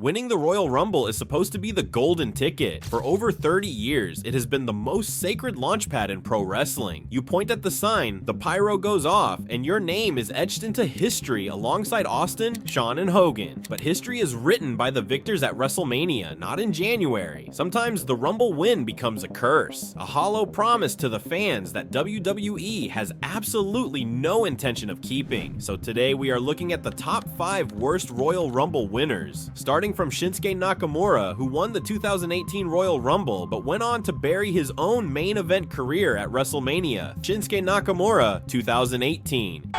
Winning the Royal Rumble is supposed to be the golden ticket. For over 30 years, it has been the most sacred launchpad in pro wrestling. You point at the sign, the pyro goes off, and your name is etched into history alongside Austin, Shawn, and Hogan. But history is written by the victors at WrestleMania, not in January. Sometimes the Rumble win becomes a curse, a hollow promise to the fans that WWE has absolutely no intention of keeping. So today we are looking at the top 5 worst Royal Rumble winners, starting from Shinsuke Nakamura, who won the 2018 Royal Rumble but went on to bury his own main event career at WrestleMania. Shinsuke Nakamura, 2018.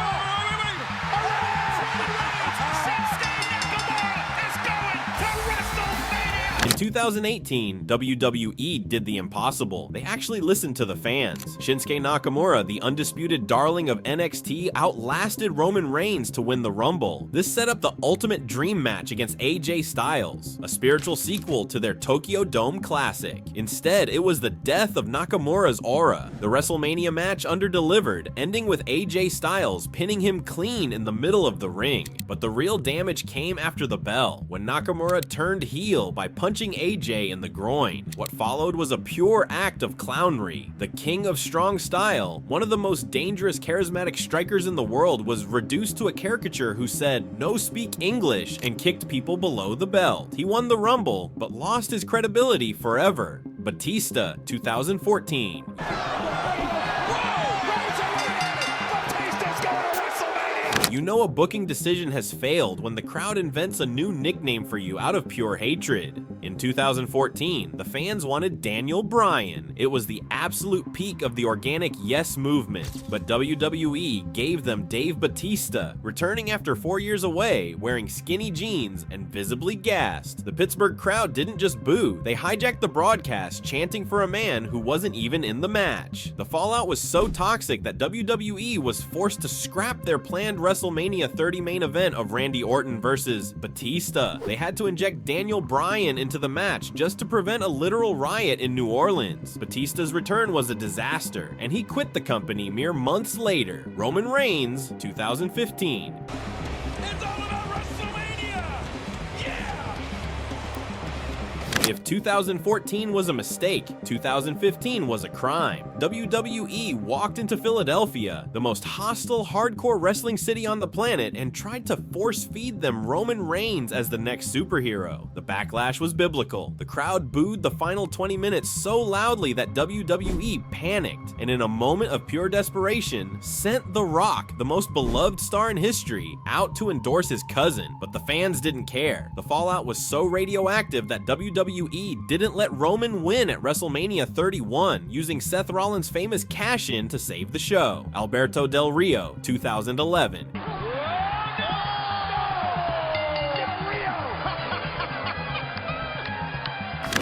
In 2018, WWE did the impossible. They actually listened to the fans. Shinsuke Nakamura, the undisputed darling of NXT, outlasted Roman Reigns to win the Rumble. This set up the ultimate dream match against AJ Styles, a spiritual sequel to their Tokyo Dome classic. Instead, it was the death of Nakamura's aura. The WrestleMania match underdelivered, ending with AJ Styles pinning him clean in the middle of the ring. But the real damage came after the bell, when Nakamura turned heel by punching AJ in the groin. What followed was a pure act of clownery. The king of strong style, one of the most dangerous charismatic strikers in the world, was reduced to a caricature who said, "No speak English," and kicked people below the belt. He won the Rumble, but lost his credibility forever. Batista, 2014. You know a booking decision has failed when the crowd invents a new nickname for you out of pure hatred. In 2014, the fans wanted Daniel Bryan. It was the absolute peak of the organic yes movement, but WWE gave them Dave Batista, returning after 4 years away, wearing skinny jeans and visibly gassed. The Pittsburgh crowd didn't just boo, they hijacked the broadcast, chanting for a man who wasn't even in the match. The fallout was so toxic that WWE was forced to scrap their planned WrestleMania 30 main event of Randy Orton versus Batista. They had to inject Daniel Bryan into the match just to prevent a literal riot in New Orleans. Batista's return was a disaster, and he quit the company mere months later. Roman Reigns, 2015. It's all about WrestleMania! Yeah! If 2014 was a mistake, 2015 was a crime. WWE walked into Philadelphia, the most hostile hardcore wrestling city on the planet, and tried to force-feed them Roman Reigns as the next superhero. The backlash was biblical. The crowd booed the final 20 minutes so loudly that WWE panicked, and in a moment of pure desperation, sent The Rock, the most beloved star in history, out to endorse his cousin. But the fans didn't care. The fallout was so radioactive that WWE didn't let Roman win at WrestleMania 31, using Seth Rollins' famous cash-in to save the show. Alberto Del Rio, 2011.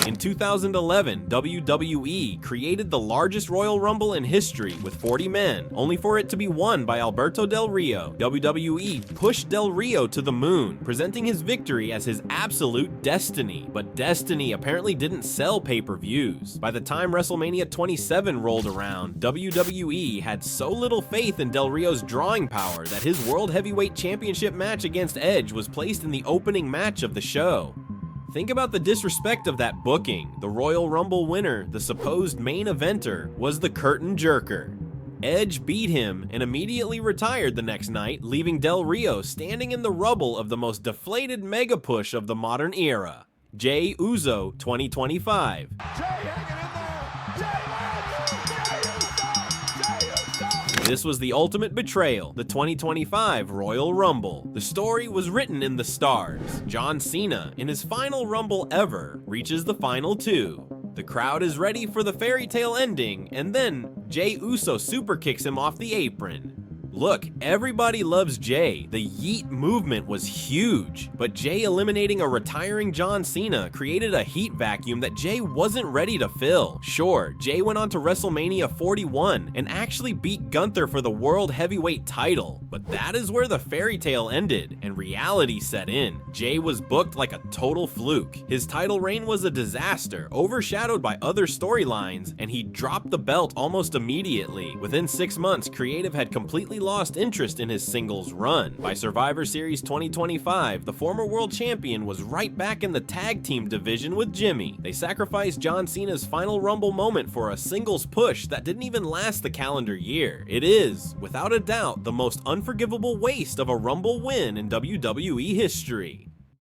In 2011, WWE created the largest Royal Rumble in history with 40 men, only for it to be won by Alberto Del Rio. WWE pushed Del Rio to the moon, presenting his victory as his absolute destiny. But destiny apparently didn't sell pay-per-views. By the time WrestleMania 27 rolled around, WWE had so little faith in Del Rio's drawing power that his World Heavyweight Championship match against Edge was placed in the opening match of the show. Think about the disrespect of that booking. The Royal Rumble winner, the supposed main eventer, was the curtain jerker. Edge beat him and immediately retired the next night, leaving Del Rio standing in the rubble of the most deflated mega push of the modern era. Jey Uso, 2025. This was the ultimate betrayal, the 2025 Royal Rumble. The story was written in the stars. John Cena, in his final Rumble ever, reaches the final 2. The crowd is ready for the fairy tale ending, and then Jey Uso super kicks him off the apron. Look, everybody loves Jey. The Yeet movement was huge, but Jey eliminating a retiring John Cena created a heat vacuum that Jey wasn't ready to fill. Sure, Jey went on to WrestleMania 41 and actually beat Gunther for the World Heavyweight title, but that is where the fairy tale ended and reality set in. Jey was booked like a total fluke. His title reign was a disaster, overshadowed by other storylines, and he dropped the belt almost immediately. Within 6 months, creative had completely lost interest in his singles run. By Survivor Series 2025, the former world champion was right back in the tag team division with Jimmy. They sacrificed John Cena's final Rumble moment for a singles push that didn't even last the calendar year. It is, without a doubt, the most unforgivable waste of a Rumble win in WWE history.